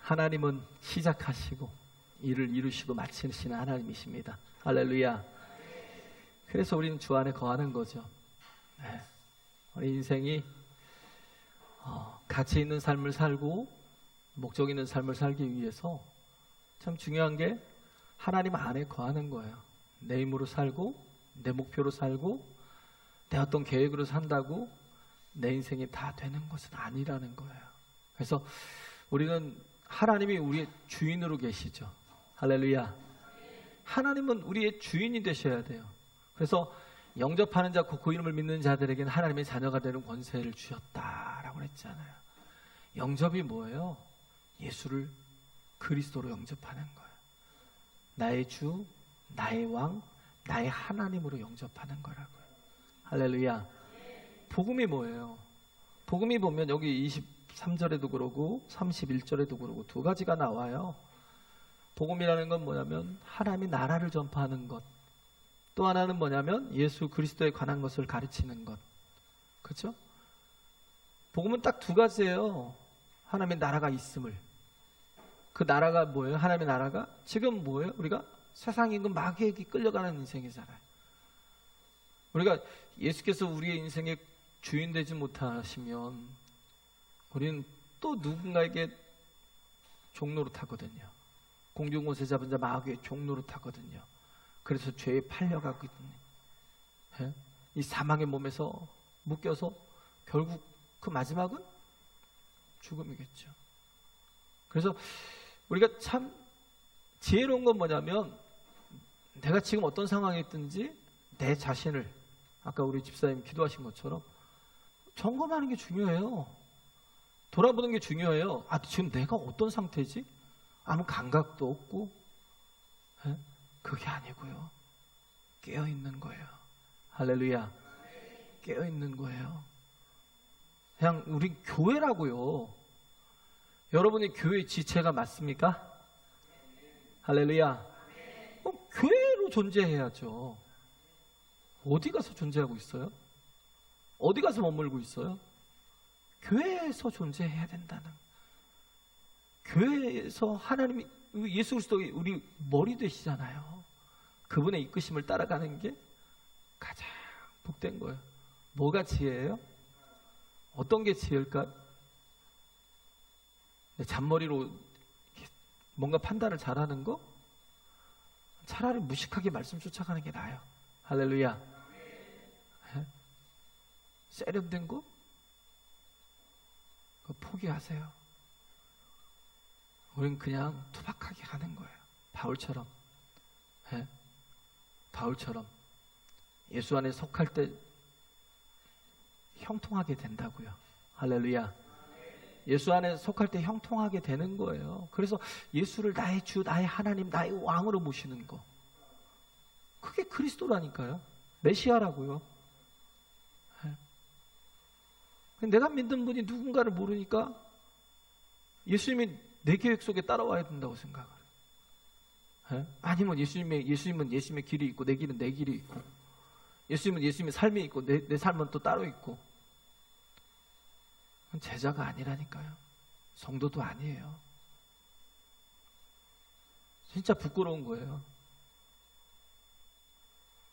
하나님은 시작하시고 일을 이루시고 마치시는 하나님이십니다. 할렐루야. 그래서 우리는 주 안에 거하는 거죠. 네. 우리 인생이 가치 있는 삶을 살고 목적 있는 삶을 살기 위해서 참 중요한 게 하나님 안에 거하는 거예요. 내 힘으로 살고 내 목표로 살고 내 어떤 계획으로 산다고 내 인생이 다 되는 것은 아니라는 거예요. 그래서 우리는 하나님이 우리의 주인으로 계시죠. 할렐루야. 하나님은 우리의 주인이 되셔야 돼요. 그래서 영접하는 자, 그 이름을 믿는 자들에게는 하나님의 자녀가 되는 권세를 주셨다라고 했잖아요. 영접이 뭐예요? 예수를 그리스도로 영접하는 거예요. 나의 주, 나의 왕, 나의 하나님으로 영접하는 거라고요. 할렐루야. 복음이 뭐예요? 복음이 보면 여기 23절에도 그러고 31절에도 그러고 두 가지가 나와요. 복음이라는 건 뭐냐면 하나님의 나라를 전파하는 것. 또 하나는 뭐냐면 예수 그리스도에 관한 것을 가르치는 것. 그렇죠? 복음은 딱 두 가지예요. 하나님의 나라가 있음을. 그 나라가 뭐예요? 하나님의 나라가 지금 뭐예요? 우리가 세상 임금 마귀에게 끌려가는 인생이잖아요. 우리가 예수께서 우리의 인생의 주인 되지 못하시면 우리는 또 누군가에게 종노릇하거든요. 공중곳에 잡은 자 마귀의 종노릇하거든요. 그래서 죄에 팔려가거든요. 예? 이 사망의 몸에서 묶여서 결국 그 마지막은 죽음이겠죠. 그래서 우리가 참 지혜로운 건 뭐냐면 내가 지금 어떤 상황에 있든지 내 자신을 아까 우리 집사님 기도하신 것처럼 점검하는 게 중요해요. 돌아보는 게 중요해요. 지금 내가 어떤 상태지? 아무 감각도 없고 예? 그게 아니고요. 깨어있는 거예요. 할렐루야. 깨어있는 거예요. 그냥 우리 교회라고요. 여러분이 교회 지체가 맞습니까? 할렐루야. 교회로 존재해야죠. 어디 가서 존재하고 있어요? 어디 가서 머물고 있어요? 교회에서 존재해야 된다는. 교회에서 하나님이 예수 그리스도가 우리 머리 되시잖아요. 그분의 이끄심을 따라가는 게 가장 복된 거예요. 뭐가 지혜예요? 어떤 게 지혜일까? 잔머리로 뭔가 판단을 잘하는 거? 차라리 무식하게 말씀 쫓아가는 게 나아요. 할렐루야. 세련된 거? 그거 포기하세요. 우린 그냥 투박하게 가는 거예요. 바울처럼. 바울처럼. 예수 안에 속할 때 형통하게 된다고요. 할렐루야. 예수 안에 속할 때 형통하게 되는 거예요. 그래서 예수를 나의 주, 나의 하나님, 나의 왕으로 모시는 거. 그게 그리스도라니까요. 메시아라고요. 내가 믿는 분이 누군가를 모르니까 예수님이 내 계획 속에 따라와야 된다고 생각을 해요. 아니면 예수님은 예수님의 길이 있고 내 길은 내 길이 있고 예수님은 예수님의 삶이 있고 내 삶은 또 따로 있고 제자가 아니라니까요. 성도도 아니에요. 진짜 부끄러운 거예요.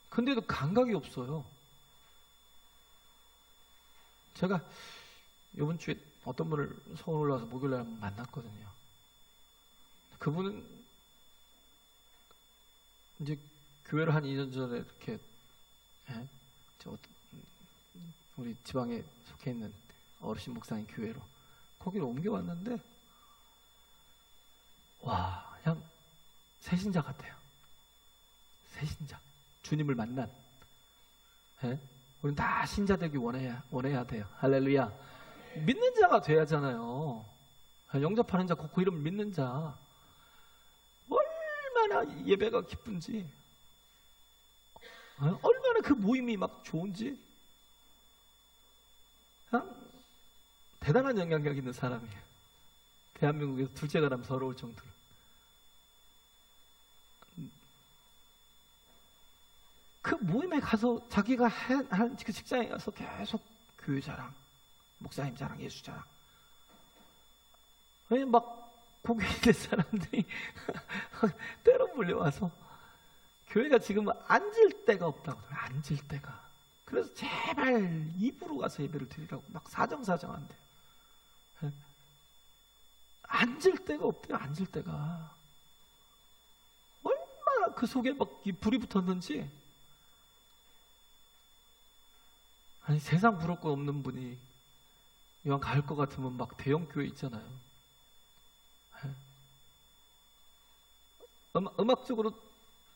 근데도 감각이 없어요. 제가 이번 주에 어떤 분을 서울 올라와서 목요일날 만났거든요. 그분은 이제 교회를 한 2년 전에 이렇게 우리 지방에 속해 있는 어르신 목사님 교회로 거기로 옮겨왔는데 와 그냥 새신자 같아요. 새신자. 주님을 만난. 우리는 다 신자 되기 원해야 돼요. 할렐루야. 믿는 자가 돼야잖아요. 영접하는 자, 그 이름을 믿는 자. 얼마나 예배가 기쁜지, 얼마나 그 모임이 막 좋은지, 그냥 대단한 영향력 있는 사람이에요. 대한민국에서 둘째가 나면 서러울 정도로. 그 모임에 가서 자기가 한 그 직장에 가서 계속 교회 자랑, 목사님 자랑, 예수 자랑. 막 거기 있는 사람들이 때로 몰려와서 교회가 지금 앉을 데가 없다고. 앉을 데가. 그래서 제발 입으로 가서 예배를 드리라고 막 사정사정한대요. 앉을 데가 없대요. 앉을 데가. 얼마나 그 속에 막 불이 붙었는지. 아니, 세상 부럽고 없는 분이 이왕 갈 것 같으면 막 대형 교회 있잖아요. 음악적으로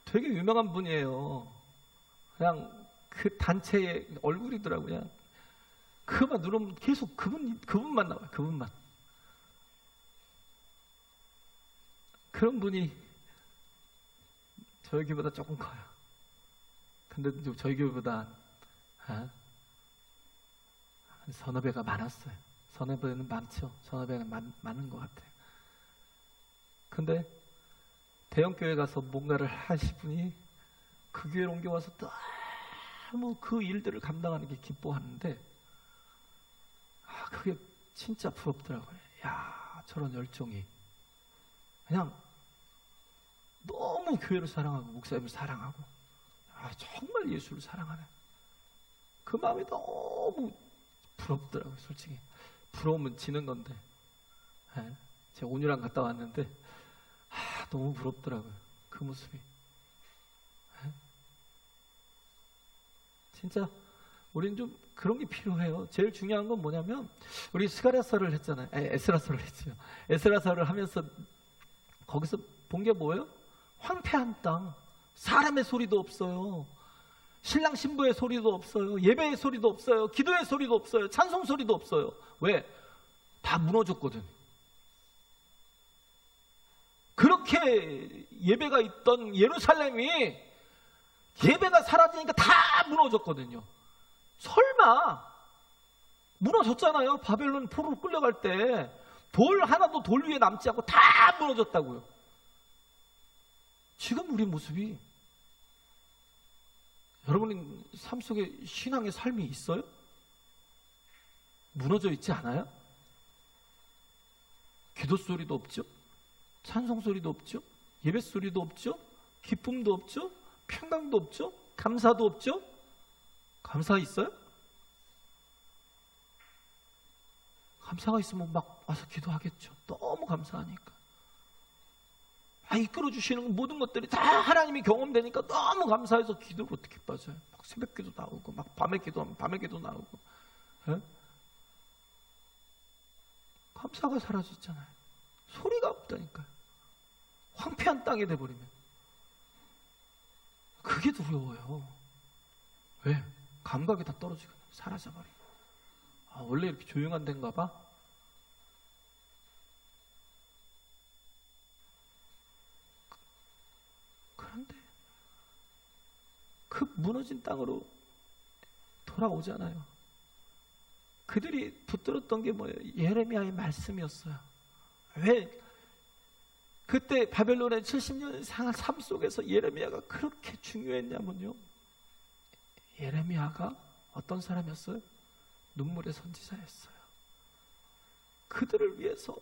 되게 유명한 분이에요. 그냥 그 단체의 얼굴이더라고요. 그냥 그만 누르면 계속 그분만 나와요. 그분만. 그런 분이 저희 교회보다 조금 커요. 근데 저희 교회보다 한 서너 배가 많았어요. 서너 배는 많죠. 서너 배는 많은 것 같아요. 근데 대형 교회 가서 뭔가를 하신 분이 그 교회로 옮겨와서 너무 그 일들을 감당하는 게 기뻐하는데, 그게 진짜 부럽더라고요. 야, 저런 열정이. 그냥 너무 교회를 사랑하고 목사님을 사랑하고 정말 예수를 사랑하는 그 마음이 너무 부럽더라고요. 솔직히 부러우면 지는 건데, 제가 온유랑 갔다 왔는데 너무 부럽더라고요. 그 모습이. 진짜 우리는 좀 그런 게 필요해요. 제일 중요한 건 뭐냐면, 우리 스가랴서를 했잖아요. 에스라서를 했죠. 에스라서를 하면서 거기서 본 게 뭐예요? 황폐한 땅, 사람의 소리도 없어요. 신랑 신부의 소리도 없어요. 예배의 소리도 없어요. 기도의 소리도 없어요. 찬송 소리도 없어요. 왜? 다 무너졌거든. 그렇게 예배가 있던 예루살렘이 예배가 사라지니까 다 무너졌거든요. 설마 무너졌잖아요. 바벨론 포로로 끌려갈 때 돌 하나도 돌 위에 남지 않고 다 무너졌다고요. 지금 우리 모습이, 여러분의 삶 속에 신앙의 삶이 있어요? 무너져 있지 않아요? 기도 소리도 없죠? 찬송 소리도 없죠? 예배 소리도 없죠? 기쁨도 없죠? 평강도 없죠? 감사도 없죠? 감사 있어요? 감사가 있으면 막 와서 기도하겠죠. 너무 감사하니까. 이끌어 주시는 모든 것들이 다 하나님이 경험되니까 너무 감사해서 기도를 어떻게 빠져요? 막 새벽 기도 나오고, 막 밤에 기도하면 밤에 기도 나오고. 감사가 사라졌잖아요. 소리가 없다니까요. 황폐한 땅이 돼버리면. 그게 두려워요. 왜? 감각이 다 떨어지거든요. 사라져버리고. 원래 이렇게 조용한 데인가 봐? 그런데 그 무너진 땅으로 돌아오잖아요. 그들이 붙들었던 게 뭐예요? 예레미야의 말씀이었어요. 왜? 그때 바벨론의 70년 삶 속에서 예레미야가 그렇게 중요했냐면요, 예레미야가 어떤 사람이었어요? 눈물의 선지자였어요. 그들을 위해서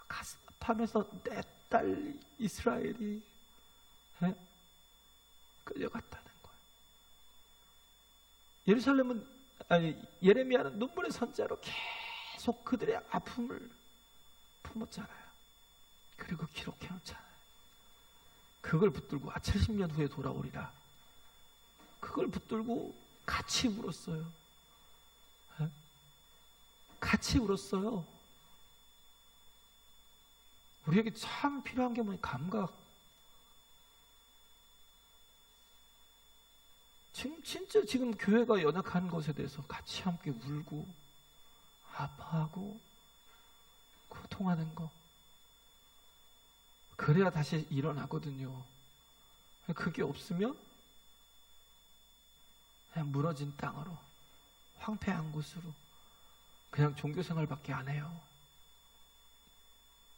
가슴 아파하면서 내 딸 이스라엘이 끌려갔다는 거예요. 예레미야는 눈물의 선지자로 계속 그들의 아픔을 품었잖아요. 그리고 기록해 놓잖아요. 그걸 붙들고 70년 후에 돌아오리라. 그걸 붙들고 같이 울었어요. 같이 울었어요. 우리에게 참 필요한 게 뭐냐? 감각. 진짜 지금 교회가 연약한 것에 대해서 같이 함께 울고 아파하고 고통하는 거. 그래야 다시 일어나거든요. 그게 없으면 그냥 무너진 땅으로, 황폐한 곳으로 그냥 종교생활밖에 안 해요.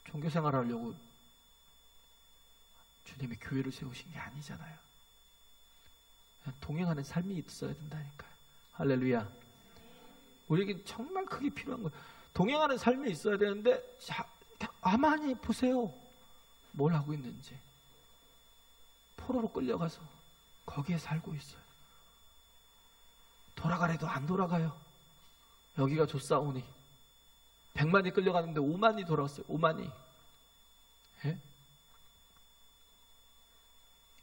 종교생활 하려고 주님이 교회를 세우신 게 아니잖아요. 그냥 동행하는 삶이 있어야 된다니까요. 할렐루야. 우리에게 정말 그게 필요한 거예요. 동행하는 삶이 있어야 되는데 아만이 보세요. 뭘 하고 있는지. 포로로 끌려가서 거기에 살고 있어요. 돌아가래도 안 돌아가요. 여기가 좋사오니. 100만이 끌려가는데 5만이 돌아왔어요. 5만이. 예?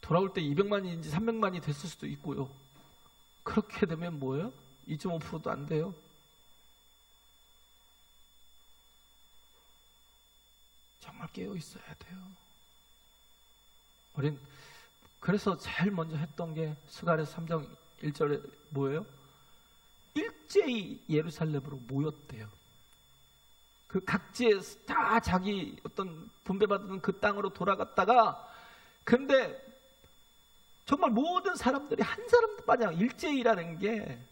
돌아올 때 200만인지 300만이 됐을 수도 있고요. 그렇게 되면 뭐예요? 2.5%도 안 돼요. 정말 깨어 있어야 돼요. 우린 그래서 제일 먼저 했던 게 스가랴서 3장 1절에 뭐예요? 일제히 예루살렘으로 모였대요. 그 각지에 다 자기 어떤 분배받은 그 땅으로 돌아갔다가, 근데 정말 모든 사람들이 한 사람도 빠져. 일제히라는 게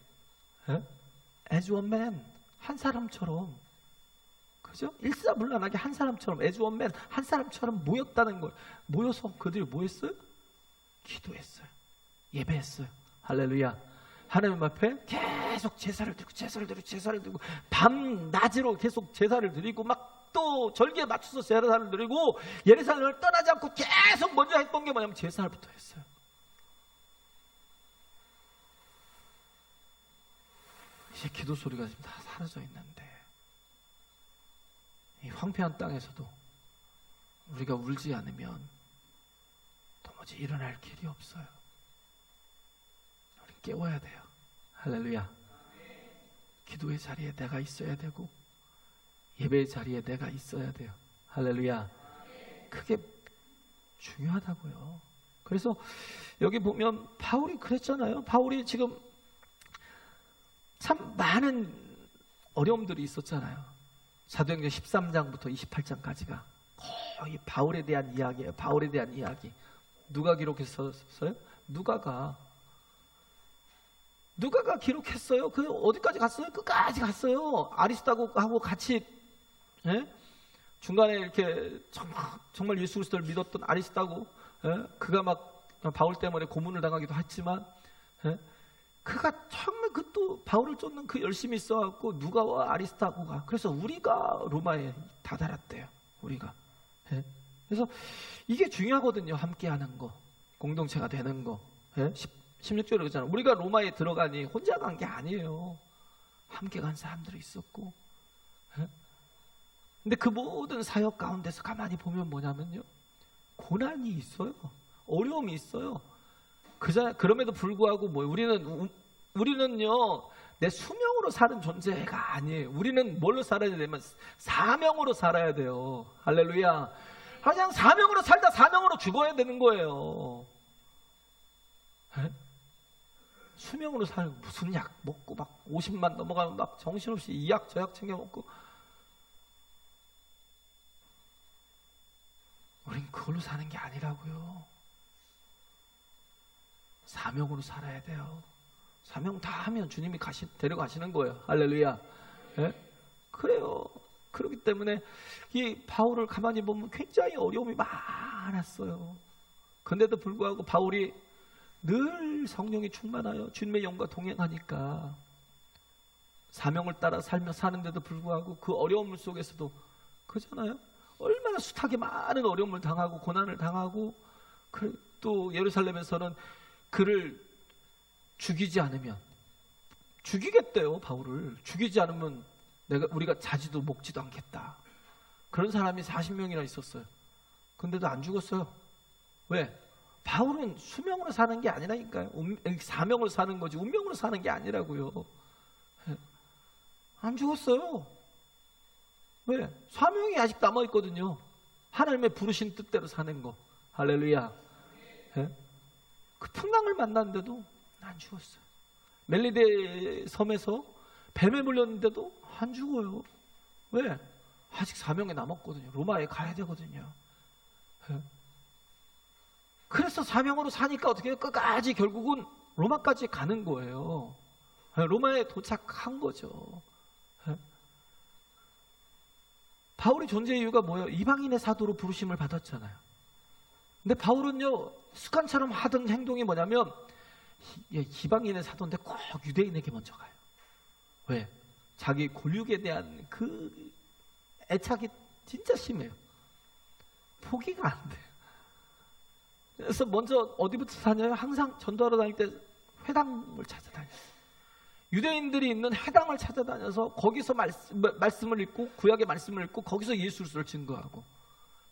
as one man, 한 사람처럼, 그죠? 일사불란하게 한 사람처럼, as one man, 한 사람처럼 모였다는 거예요. 모여서 그들이 뭐 했어요? 기도했어요. 예배했어요. 할렐루야. 하나님 앞에 계속 제사를 드리고 밤낮으로 계속 제사를 드리고 막 또 절기에 맞춰서 제사를 드리고 예루살렘을 떠나지 않고 계속 먼저 했던 게 뭐냐면 제사부터 했어요. 이제 기도 소리가 지금 다 사라져 있는데, 이 황폐한 땅에서도 우리가 울지 않으면 도무지 일어날 길이 없어요. 우리 깨워야 돼요. 할렐루야. 기도의 자리에 내가 있어야 되고 예배의 자리에 내가 있어야 돼요. 할렐루야. 그게 중요하다고요. 그래서 여기 보면 바울이 그랬잖아요. 바울이 지금 참 많은 어려움들이 있었잖아요. 사도행전 13장부터 28장까지가 거의 바울에 대한 이야기예요. 바울에 대한 이야기. 누가 기록했었어요? 누가가 기록했어요. 그 어디까지 갔어요? 끝까지 갔어요. 아리스타고하고 같이, 예? 중간에 이렇게 정말 예수 그리스도를 믿었던 아리스타고, 예? 그가 막 바울 때문에 고문을 당하기도 했지만, 예? 그가 정말 또 바울을 쫓는 그 열심이 있어갖고 누가와 아리스타고가, 그래서 우리가 로마에 다다랐대요. 우리가. 예? 그래서 이게 중요하거든요. 함께하는 거, 공동체가 되는 거. 예? 16절에 그러잖아요. 우리가 로마에 들어가니 혼자 간 게 아니에요. 함께 간 사람들이 있었고. 예? 근데 그 모든 사역 가운데서 가만히 보면 뭐냐면요, 고난이 있어요. 어려움이 있어요. 그럼에도 불구하고 우리는요, 내 수명으로 사는 존재가 아니에요. 우리는 뭘로 살아야 되냐면 사명으로 살아야 돼요. 할렐루야. 그냥 사명으로 살다 사명으로 죽어야 되는 거예요. 에? 수명으로 살고 무슨 약 먹고 막 50만 넘어가면 막 정신없이 이 약 저 약 챙겨 먹고, 우린 그걸로 사는 게 아니라고요. 사명으로 살아야 돼요. 사명 다 하면 주님이 데려가시는 거예요. 할렐루야. 예? 그래요. 그렇기 때문에 이 바울을 가만히 보면 굉장히 어려움이 많았어요. 근데도 불구하고 바울이 늘 성령이 충만하여 주님의 영과 동행하니까 사명을 따라 사는데도 불구하고 그 어려움 속에서도, 그잖아요. 얼마나 숱하게 많은 어려움을 당하고 고난을 당하고, 또 예루살렘에서는 그를 죽이지 않으면, 죽이겠대요. 바울을 죽이지 않으면 우리가 자지도 먹지도 않겠다. 그런 사람이 40명이나 있었어요. 근데도 안 죽었어요. 왜? 바울은 수명으로 사는 게 아니라니까요. 사명으로 사는 거지 운명으로 사는 게 아니라고요. 안 죽었어요. 왜? 사명이 아직 남아있거든요. 하나님의 부르신 뜻대로 사는 거. 할렐루야. 그 풍랑을 만났는데도 안 죽었어요. 멜리데 섬에서 뱀에 물렸는데도 안 죽어요. 왜? 아직 사명이 남았거든요. 로마에 가야 되거든요. 그래서 사명으로 사니까 어떻게 해요? 끝까지 결국은 로마까지 가는 거예요. 로마에 도착한 거죠. 바울의 존재 이유가 뭐예요? 이방인의 사도로 부르심을 받았잖아요. 근데 바울은요, 습관처럼 하던 행동이 뭐냐면 이방인의 사도인데 꼭 유대인에게 먼저 가요. 왜? 자기 골육에 대한 그 애착이 진짜 심해요. 포기가 안 돼요. 그래서 먼저 어디부터 다녀요? 항상 전도하러 다닐 때 회당을 찾아다녔어요. 유대인들이 있는 회당을 찾아다녀서 거기서 말씀을 읽고 구약의 말씀을 읽고 거기서 예수를 증거하고.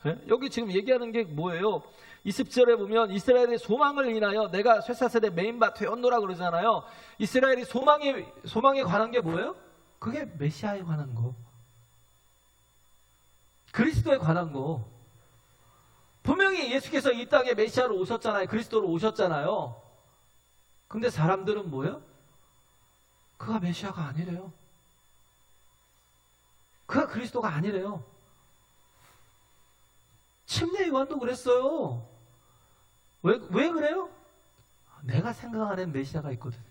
예? 여기 지금 얘기하는 게 뭐예요? 20절에 보면 이스라엘의 소망을 인하여 내가 쇠사슬에 매인 바 되었노라 그러잖아요. 이스라엘이 소망에 관한 게 뭐예요? 그게 메시아에 관한 거, 그리스도에 관한 거. 분명히 예수께서 이 땅에 메시아로 오셨잖아요. 그리스도로 오셨잖아요. 근데 사람들은 뭐예요? 그가 메시아가 아니래요. 그가 그리스도가 아니래요. 침례 요한도 그랬어요. 왜 그래요? 내가 생각하는 메시아가 있거든.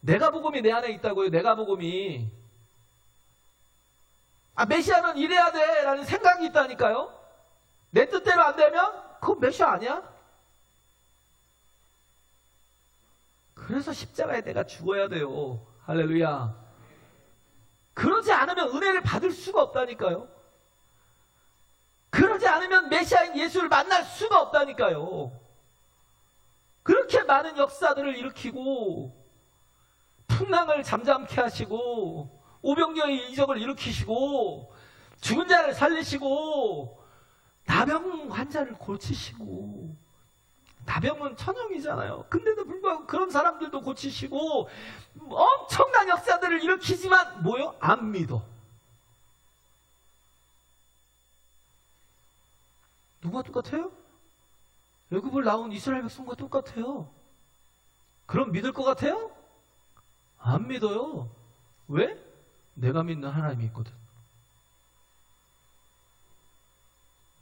내가 복음이 내 안에 있다고요. 내가 복음이. 메시아는 이래야 돼 라는 생각이 있다니까요. 내 뜻대로 안 되면 그건 메시아 아니야? 그래서 십자가에 내가 죽어야 돼요. 할렐루야. 그러지 않으면 은혜를 받을 수가 없다니까요. 그러지 않으면 메시아인 예수를 만날 수가 없다니까요. 그렇게 많은 역사들을 일으키고 풍랑을 잠잠케 하시고 오병이어의 이적을 일으키시고 죽은 자를 살리시고 나병 환자를 고치시고, 나병은 천형이잖아요. 근데도 불구하고 그런 사람들도 고치시고 엄청난 역사들을 일으키지만 뭐요? 안 믿어. 누가 똑같아요? 애굽을 나온 이스라엘 백성과 똑같아요. 그럼 믿을 것 같아요? 안 믿어요. 왜? 내가 믿는 하나님이 있거든.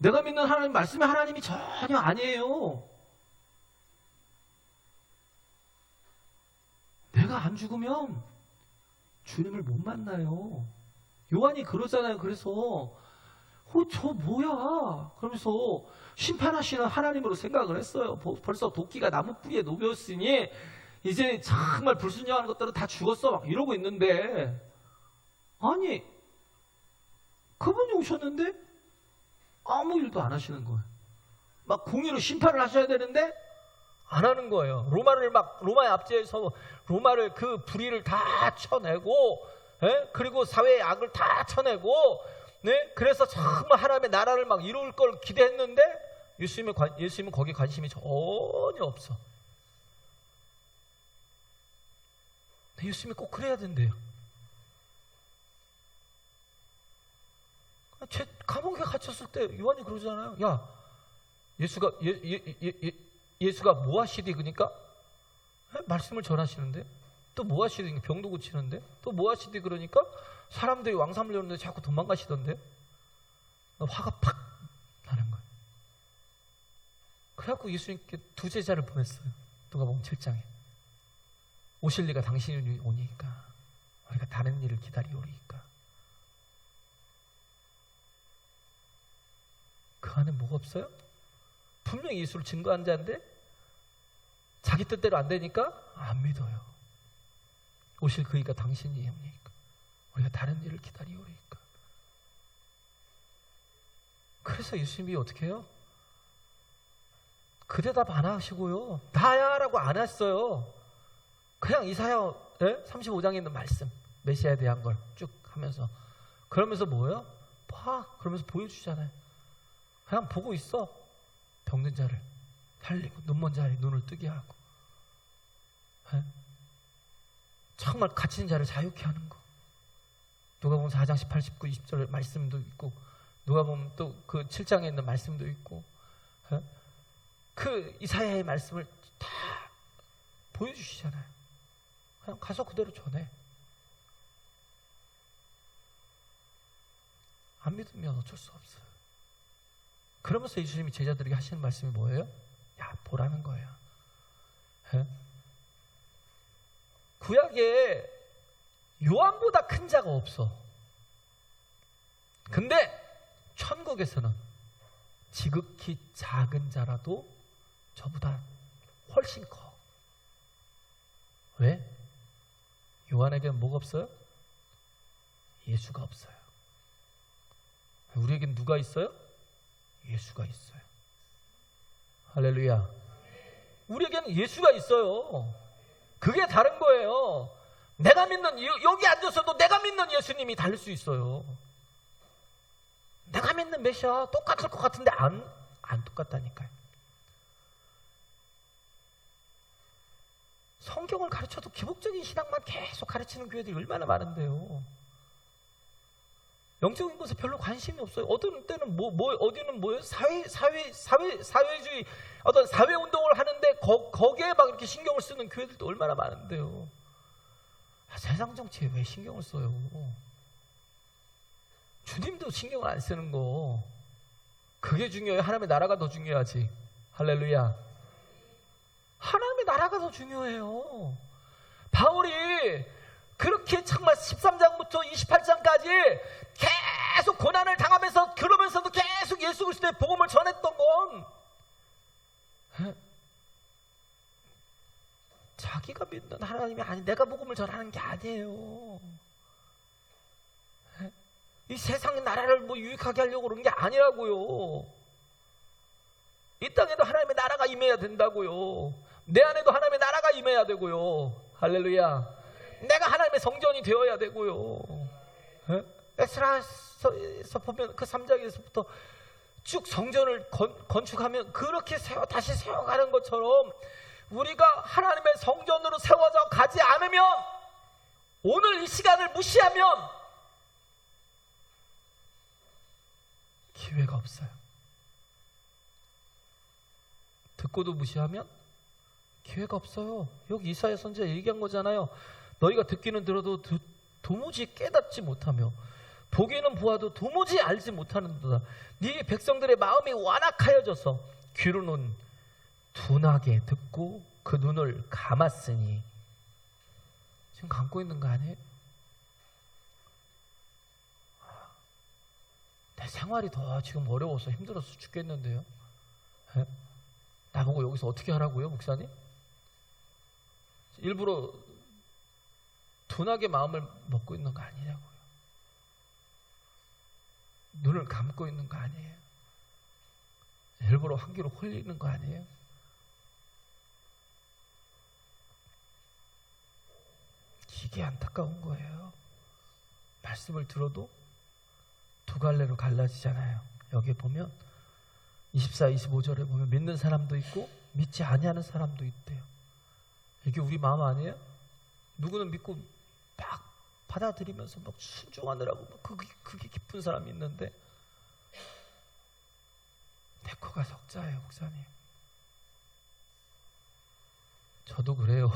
내가 믿는 하나님 말씀의 하나님이 전혀 아니에요. 내가 안 죽으면 주님을 못 만나요. 요한이 그러잖아요. 그래서 저 뭐야? 그러면서 심판하시는 하나님으로 생각을 했어요. 벌써 도끼가 나무 뿌리에 녹였으니 이제 정말 불순종하는 것들은 다 죽었어 막 이러고 있는데, 아니 그분이 오셨는데 아무 일도 안 하시는 거예요. 막 공의로 심판을 하셔야 되는데 안 하는 거예요. 로마의 압제에서 로마를 그 불의를 다 쳐내고, 그리고 사회의 악을 다 쳐내고, 네? 그래서 정말 하나님의 나라를 막 이룰 걸 기대했는데 예수님은 거기에 관심이 전혀 없어. 근데 예수님이 꼭 그래야 된대요. 감옥에 갇혔을 때 요한이 그러잖아요. 야, 예수가 뭐 하시디? 그러니까 말씀을 전하시는데, 또 뭐 하시디? 병도 고치는데, 또 뭐 하시디? 그러니까 사람들이 왕삼을 여는데 자꾸 도망가시던데. 화가 팍 나는 거예요. 그래갖고 예수님께 두 제자를 보냈어요. 누가복음 7장에. 오실 리가 당신이 오니까 우리가 다른 일을 기다리오리까. 그 안에 뭐가 없어요? 분명히 예수를 증거한 자인데 자기 뜻대로 안 되니까 안 믿어요. 오실 그이가 당신이 오니까 우리가 다른 일을 기다리오리까. 그래서 예수님이 어떻게 해요? 그 대답 안 하시고요, 나야 라고 안 했어요. 그냥 이사야 35장에 있는 말씀, 메시아에 대한 걸 쭉 하면서, 그러면서 뭐예요? 봐, 그러면서 보여주잖아요. 그냥 보고 있어. 병든 자를 살리고 눈먼 자의 눈을 뜨게 하고, 정말 갇힌 자를 자유케 하는 거. 누가복음 4장 18, 19, 20절 말씀도 있고, 누가복음 또 그 7장에 있는 말씀도 있고, 그 이사야의 말씀을 다 보여주시잖아요. 그냥 가서 그대로 전해. 안 믿으면 어쩔 수 없어요. 그러면서 예수님이 제자들에게 하시는 말씀이 뭐예요? 야, 보라는 거예요. 구약에 요한보다 큰 자가 없어. 근데 천국에서는 지극히 작은 자라도 저보다 훨씬 커. 왜? 요한에게는 뭐가 없어요? 예수가 없어요. 우리에겐 누가 있어요? 예수가 있어요. 할렐루야. 우리에게는 예수가 있어요. 그게 다른 거예요. 내가 믿는, 여기 앉아서도 내가 믿는 예수님이 다를 수 있어요. 내가 믿는 메시아 똑같을 것 같은데 안 똑같다니까요. 성경을 가르쳐도 기복적인 신앙만 계속 가르치는 교회들이 얼마나 많은데요. 영적인 것에 별로 관심이 없어요. 어떤 때는 어디는 뭐예요? 사회주의 어떤 사회 운동을 하는데 거기에 막 이렇게 신경을 쓰는 교회들도 얼마나 많은데요. 세상 정치에 왜 신경을 써요? 주님도 신경을 안 쓰는 거. 그게 중요해요. 하나님의 나라가 더 중요하지. 할렐루야. 하나님의 나라가 더 중요해요. 바울이 그렇게 정말 13장부터 28장까지 계속 고난을 당하면서 그러면서도 계속 예수 그리스도의 복음을 전했던 건 자기가 믿는 하나님이 아니 내가 복음을 전하는 게 아니에요. 이 세상의 나라를 뭐 유익하게 하려고 그러는 게 아니라고요. 이 땅에도 하나님의 나라가 임해야 된다고요. 내 안에도 하나님의 나라가 임해야 되고요. 할렐루야. 내가 하나님의 성전이 되어야 되고요. 에스라에서 보면 그 3장에서부터 쭉 성전을 건축하면 그렇게 다시 세워가는 것처럼 우리가 하나님의 성전으로 세워져 가지 않으면, 오늘 이 시간을 무시하면 기회가 없어요. 듣고도 무시하면 기회가 없어요. 여기 이사야 선지자 얘기한 거잖아요. 너희가 듣기는 들어도 도무지 깨닫지 못하며 보기는 보아도 도무지 알지 못하는도다. 네 백성들의 마음이 완악하여져서 귀로는 둔하게 듣고 그 눈을 감았으니. 지금 감고 있는 거 아니에요? 내 생활이 더 지금 어려워서 힘들어서 죽겠는데요. 에? 나보고 여기서 어떻게 하라고요, 목사님? 일부러 둔하게 마음을 먹고 있는 거 아니냐고요. 눈을 감고 있는 거 아니에요. 일부러 환기로 홀리는 거 아니에요. 이게 안타까운 거예요. 말씀을 들어도 두 갈래로 갈라지잖아요. 여기 보면 24, 25절에 보면 믿는 사람도 있고 믿지 아니하는 사람도 있대요. 이게 우리 마음 아니에요? 누구는 믿고 막 받아들이면서 막 순종하느라고 막 그게 기쁜 사람이 있는데, 내 코가 석자예요, 목사님. 저도 그래요.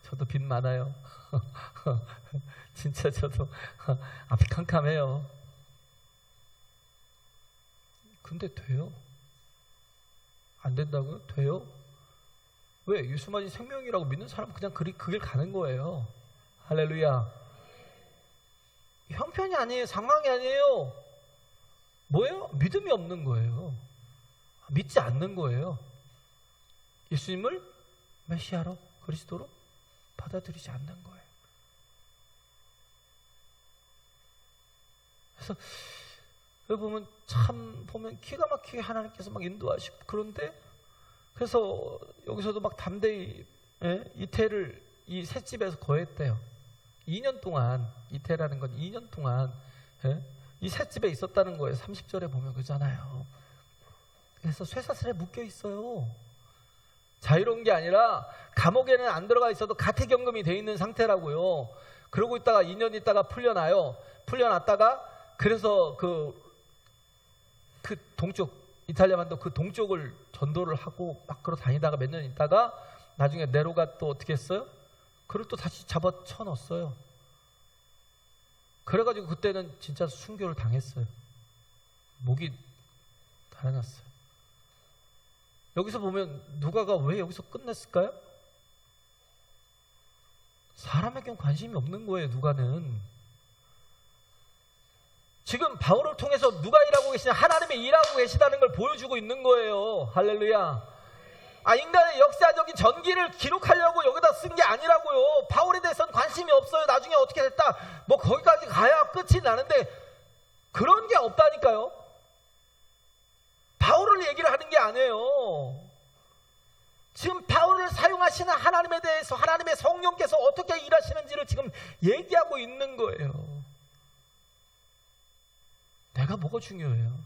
저도 빚 많아요. 진짜 저도 앞이 캄캄해요. 근데 돼요? 안 된다고요? 돼요? 왜? 예수만이 생명이라고 믿는 사람은 그냥 그 길 가는 거예요. 할렐루야. 형편이 아니에요. 상황이 아니에요. 뭐예요? 믿음이 없는 거예요. 믿지 않는 거예요. 예수님을 메시아로, 그리스도로 받아들이지 않는 거예요. 그래서 여기 보면 기가 막히게 하나님께서 막 인도하시고, 그런데 그래서 여기서도 막 담대히 이태를 이 셋집에서 거했대요. 2년 동안, 이태라는 건 2년 동안 이 셋집에 있었다는 거예요. 30절에 보면 그러잖아요. 그래서 쇠사슬에 묶여 있어요. 자유로운 게 아니라 감옥에는 안 들어가 있어도 가택연금이 돼 있는 상태라고요. 그러고 있다가 2년 있다가 풀려나요. 풀려났다가 그래서 그 동쪽, 이탈리아 반도 그 동쪽을 전도를 하고 막 걸어 다니다가 몇 년 있다가 나중에 네로가 또 어떻게 했어요? 그걸 또 다시 잡아 쳐넣었어요. 그래가지고 그때는 진짜 순교를 당했어요. 목이 달아났어요. 여기서 보면 누가가 왜 여기서 끝냈을까요? 사람에겐 관심이 없는 거예요, 누가는. 지금 바울을 통해서 누가 일하고 계시냐? 하나님이 일하고 계시다는 걸 보여주고 있는 거예요. 할렐루야. 인간의 역사적인 전기를 기록하려고 여기다 쓴 게 아니라고요. 바울에 대해서는 관심이 없어요. 나중에 어떻게 됐다, 뭐 거기까지 가야 끝이 나는데 그런 게 없다니까요. 바울을 얘기를 하는 게 아니에요. 지금 바울을 사용하시는 하나님에 대해서 하나님의 성령께서 어떻게 일하시는지를 지금 얘기하고 있는 거예요. 내가 뭐가 중요해요?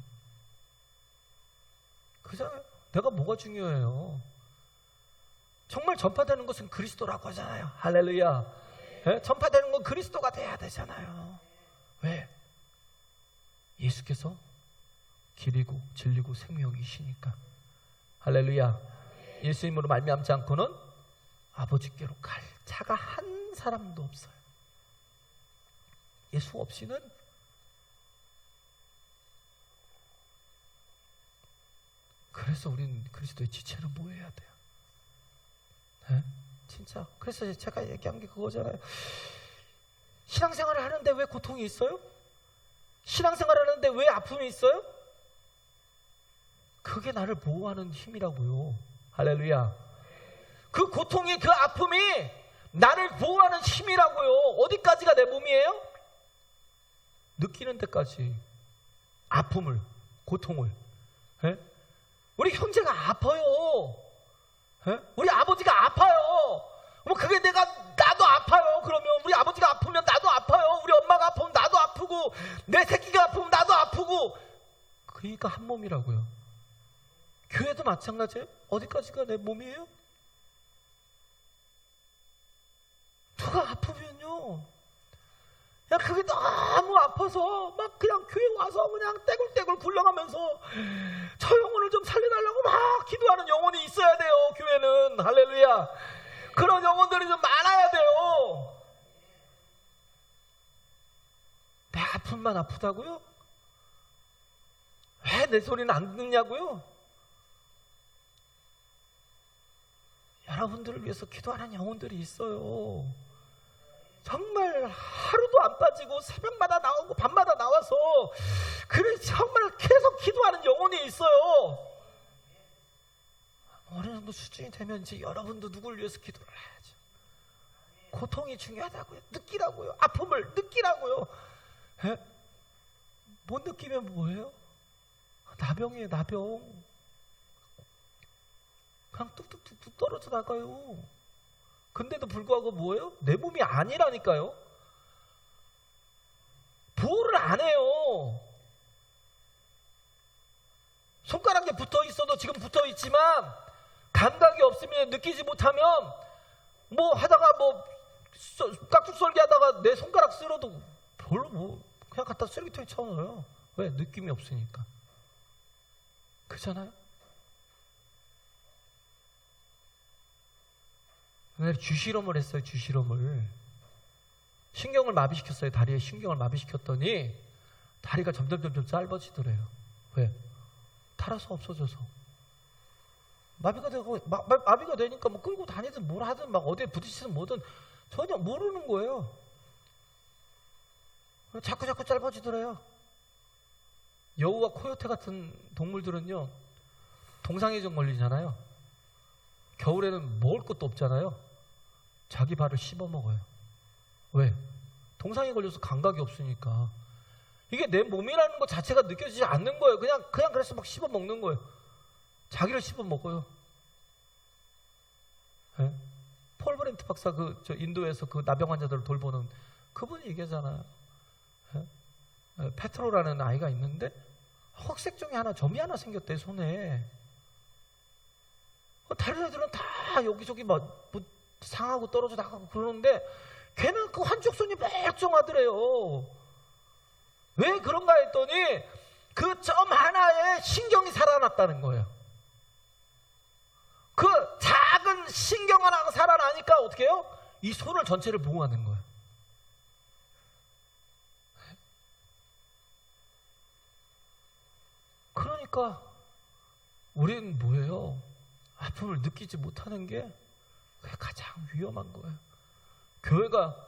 그잖아요. 내가 뭐가 중요해요? 정말 전파되는 것은 그리스도라고 하잖아요. 할렐루야. 네? 전파되는 건 그리스도가 돼야 되잖아요. 왜? 예수께서 길이고 진리고 생명이시니까. 할렐루야. 예수님으로 말미암지 않고는 아버지께로 갈 자가 한 사람도 없어요. 예수 없이는 그래서 우리는 그리스도의 지체는 뭐 해야 돼요? 네? 진짜 그래서 제가 얘기한 게 그거잖아요. 신앙생활을 하는데 왜 고통이 있어요? 신앙생활을 하는데 왜 아픔이 있어요? 그게 나를 보호하는 힘이라고요. 할렐루야. 그 고통이 그 아픔이 나를 보호하는 힘이라고요. 어디까지가 내 몸이에요? 느끼는 데까지 아픔을, 고통을. 에? 우리 형제가 아파요. 에? 우리 아버지가 아파요. 뭐 그게 나도 아파요. 그러면 우리 아버지가 아프면 나도 아파요. 우리 엄마가 아프면 나도 아프고 내 새끼가 아프면 나도 아프고. 그러니까 한 몸이라고요. 교회도 마찬가지예요. 어디까지가 내 몸이에요? 누가 아프면요, 그냥 그게 너무 아파서 막 그냥 교회 와서 그냥 떼굴떼굴 굴러가면서 저 영혼을 좀 살려달라고 막 기도하는 영혼이 있어야 돼요. 교회는. 할렐루야. 그런 영혼들이 좀 많아야 돼요. 내 아픔만 아프다고요? 왜 내 소리는 안 듣냐고요? 여러분들을 위해서 기도하는 영혼들이 있어요. 정말 하루도 안 빠지고 새벽마다 나오고 밤마다 나와서 그래 정말 계속 기도하는 영혼이 있어요. 어느 정도 수준이 되면 이제 여러분도 누굴 위해서 기도를 해야죠. 고통이 중요하다고요. 느끼라고요. 아픔을 느끼라고요. 에? 못 느끼면 뭐예요? 나병이에요. 나병. 그냥 뚝뚝뚝뚝 떨어져 나가요. 근데도 불구하고 뭐예요? 내 몸이 아니라니까요. 보호를 안 해요. 손가락에 붙어 있어도 지금 붙어 있지만 감각이 없으면, 느끼지 못하면 뭐 하다가 뭐 깍둑썰기 하다가 내 손가락 쓸어도 별로 뭐 그냥 갖다 쓰레기통에 쳐넣어요. 왜? 느낌이 없으니까. 그렇잖아요? 주실험을 했어요. 주실험을. 신경을 마비시켰어요. 다리에 신경을 마비시켰더니 다리가 점점 짧아지더래요. 왜? 탈아서 없어져서. 마비가 되고 마비가 되니까 뭐 끌고 다니든 뭘 하든 막 어디에 부딪히든 뭐든 전혀 모르는 거예요. 자꾸 짧아지더래요. 여우와 코요테 같은 동물들은요, 동상이종 걸리잖아요. 겨울에는 먹을 것도 없잖아요. 자기 발을 씹어 먹어요. 왜? 동상이 걸려서 감각이 없으니까. 이게 내 몸이라는 것 자체가 느껴지지 않는 거예요. 그냥 그래서 막 씹어 먹는 거예요. 자기를 씹어 먹어요. 네? 폴 브렌트 박사 저 인도에서 그 나병 환자들을 돌보는 그분이 얘기하잖아요. 네? 페트로라는 아이가 있는데 흑색종이 점이 하나 생겼대, 손에. 다른 애들은 다 여기저기 뭐 상하고 떨어져 나가고 그러는데 걔는 그 한쪽 손이 멀쩡하더래요. 왜 그런가 했더니 그 점 하나에 신경이 살아났다는 거예요. 그 작은 신경 하나가 살아나니까 어떻게 해요? 이 손을 전체를 보호하는 거예요. 그러니까 우리는 뭐예요? 아픔을 느끼지 못하는 게 그게 가장 위험한 거예요. 교회가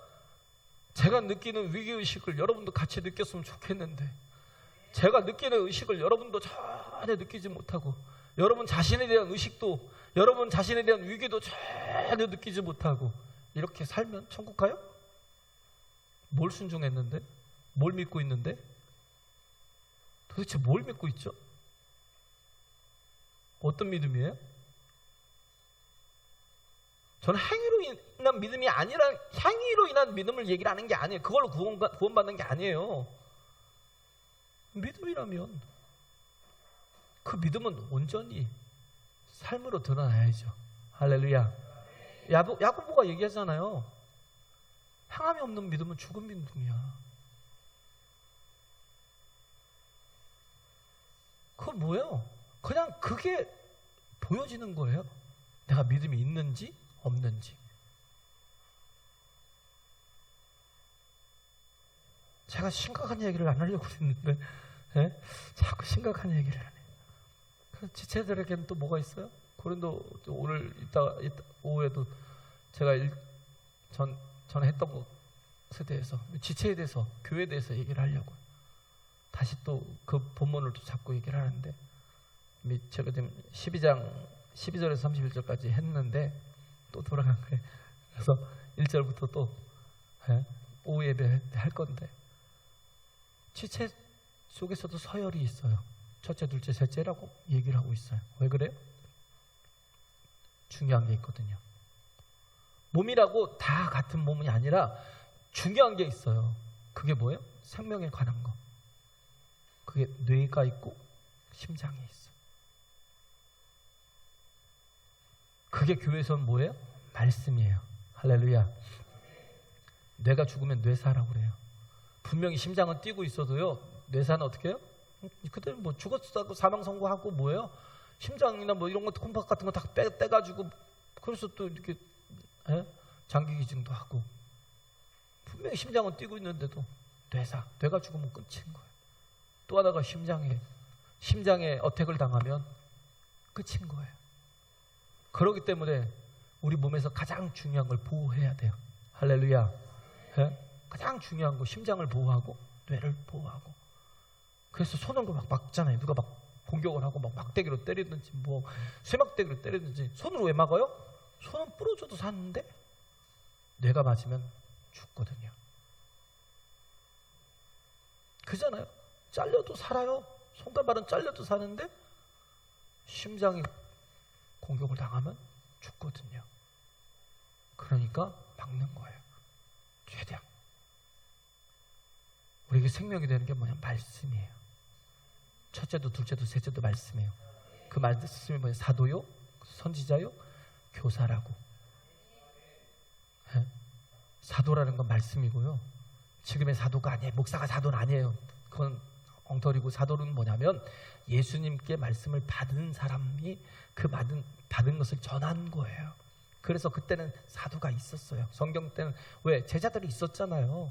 제가 느끼는 위기의식을 여러분도 같이 느꼈으면 좋겠는데, 제가 느끼는 의식을 여러분도 전혀 느끼지 못하고, 여러분 자신에 대한 의식도, 여러분 자신에 대한 위기도 전혀 느끼지 못하고 이렇게 살면 천국 가요? 뭘 순종했는데? 뭘 믿고 있는데? 도대체 뭘 믿고 있죠? 어떤 믿음이에요? 저는 행위로 인한 믿음이 아니라 행위로 인한 믿음을 얘기를 하는 게 아니에요. 그걸로 구원받는 게 아니에요. 믿음이라면 그 믿음은 온전히 삶으로 드러나야죠. 할렐루야. 야고보가 얘기하잖아요. 행함이 없는 믿음은 죽은 믿음이야. 그건 뭐예요? 그냥 그게 보여지는 거예요. 내가 믿음이 있는지 없는지. 제가 심각한 얘기를 안 하려고 그랬는데 자꾸 심각한 얘기를 하네요. 지체들에게는 또 뭐가 있어요? 오늘 이따 오후에도 제가 전에 했던 것에 대해서, 지체에 대해서, 교회에 대해서 얘기를 하려고 다시 또 그 본문을 또 잡고 얘기를 하는데, 제가 지금 12장 12절에서 31절까지 했는데 또 돌아간 거예요. 그래서 1절부터 또 오후 예배 할 건데, 지체 속에서도 서열이 있어요. 첫째, 둘째, 셋째라고 얘기를 하고 있어요. 왜 그래요? 중요한 게 있거든요. 몸이라고 다 같은 몸이 아니라 중요한 게 있어요. 그게 뭐예요? 생명에 관한 거. 그게 뇌가 있고 심장이 있어. 그게 교회에서는 뭐예요? 말씀이에요. 할렐루야. 뇌가 죽으면 뇌사라고 그래요. 분명히 심장은 뛰고 있어도요, 뇌사는 어떻게 해요? 그때 뭐 죽었다고 사망 선고하고 뭐예요? 심장이나 뭐 이런 거 콩팥 같은 거 다 떼가지고, 그래서 또 이렇게 장기 기증도 하고. 분명히 심장은 뛰고 있는데도 뇌가 죽으면 끝인 거예요. 또 하나가 심장에 어택을 당하면 끝인 거예요. 그렇기 때문에 우리 몸에서 가장 중요한 걸 보호해야 돼요. 할렐루야. 가장 중요한 거, 심장을 보호하고 뇌를 보호하고. 그래서 손을 막 막잖아요. 누가 막 공격을 하고 막 막대기로 때리든지 뭐 쇠막대기로 때리든지. 손으로 왜 막아요? 손은 부러져도 사는데 뇌가 맞으면 죽거든요. 그잖아요. 잘려도 살아요. 손가발은 잘려도 사는데 심장이 공격을 당하면 죽거든요. 그러니까 막는 거예요. 최대한. 우리에게 생명이 되는 게 뭐냐? 말씀이에요. 첫째도 둘째도 셋째도 말씀이에요. 그 말씀이 뭐냐? 사도요, 선지자요, 교사라고. 사도라는 건 말씀이고요. 지금의 사도가 아니에요. 목사가 사도는 아니에요. 그건 엉터리고, 사도는 뭐냐면 예수님께 말씀을 받은 사람이 그 받은 것을 전한 거예요. 그래서 그때는 사도가 있었어요. 성경 때는 왜? 제자들이 있었잖아요.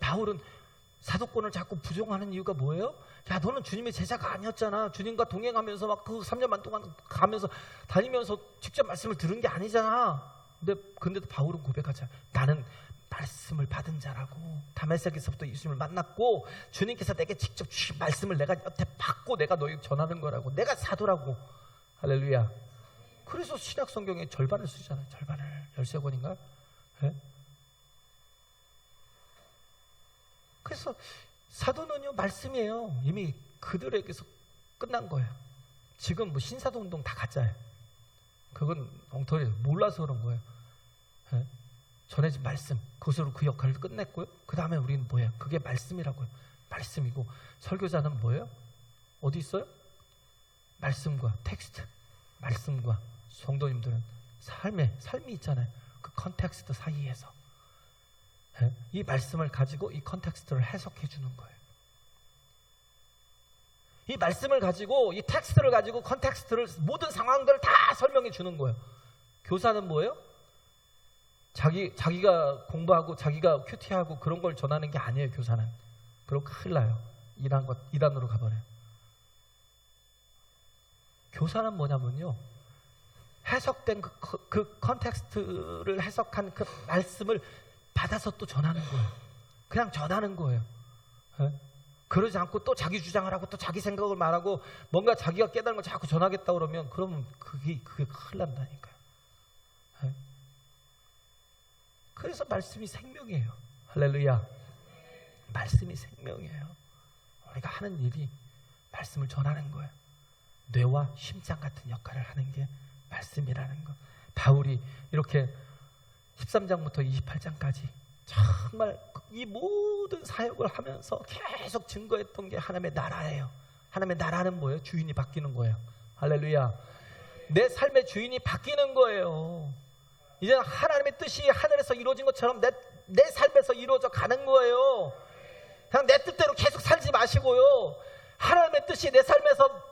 바울은 사도권을 자꾸 부정하는 이유가 뭐예요? 야, 너는 주님의 제자가 아니었잖아. 주님과 동행하면서 막 그 3년 반 동안 가면서 다니면서 직접 말씀을 들은 게 아니잖아. 근데도 바울은 고백하잖아. 나는 말씀을 받은 자라고. 다메섹에서부터 예수님을 만났고 주님께서 내게 직접 주신 말씀을 내가 여태 받고 내가 너에게 전하는 거라고. 내가 사도라고. 할렐루야. 그래서 신약 성경의 절반을 쓰잖아요. 절반을. 13권인가? 그래서 사도는요, 말씀이에요. 이미 그들에게서 끝난 거예요. 지금 뭐 신사도 운동 다 가짜예요. 그건 엉터리예요. 몰라서 그런 거예요. 전해진 말씀, 그것으로 그 역할을 끝냈고요. 그 다음에 우리는 뭐예요? 그게 말씀이라고요. 말씀이고, 설교자는 뭐예요? 어디 있어요? 말씀과 텍스트, 말씀과 성도님들은 삶이 있잖아요. 그 컨텍스트 사이에서 이 말씀을 가지고 이 컨텍스트를 해석해 주는 거예요. 이 말씀을 가지고, 이 텍스트를 가지고 컨텍스트를, 모든 상황들을 다 설명해 주는 거예요. 교사는 뭐예요? 자기가 공부하고 자기가 큐티하고 그런 걸 전하는 게 아니에요. 교사는. 그럼 큰일 나요. 이단으로 가버려요. 교사는 뭐냐면요, 해석된 그 컨텍스트를 해석한 그 말씀을 받아서 또 전하는 거예요. 그냥 전하는 거예요. 그러지 않고 또 자기 주장을 하고 또 자기 생각을 말하고 뭔가 자기가 깨달은 걸 자꾸 전하겠다 그러면, 그러면 그게 큰일 난다니까요. 그래서 말씀이 생명이에요. 할렐루야. 말씀이 생명이에요. 우리가 하는 일이 말씀을 전하는 거예요. 뇌와 심장 같은 역할을 하는 게 말씀이라는 거. 바울이 이렇게 13장부터 28장까지 정말 이 모든 사역을 하면서 계속 증거했던 게 하나님의 나라예요. 하나님의 나라는 뭐예요? 주인이 바뀌는 거예요. 할렐루야. 내 삶의 주인이 바뀌는 거예요. 이제 하나님의 뜻이 하늘에서 이루어진 것처럼 내 삶에서 이루어져 가는 거예요. 그냥 내 뜻대로 계속 살지 마시고요. 하나님의 뜻이 내 삶에서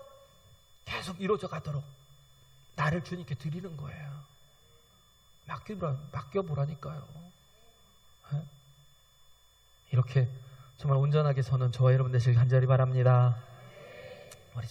계속 이루어져 가도록 나를 주님께 드리는 거예요. 맡겨보라니까요. 이렇게 정말 온전하게 서는 저와 여러분 되시길 간절히 바랍니다. 우리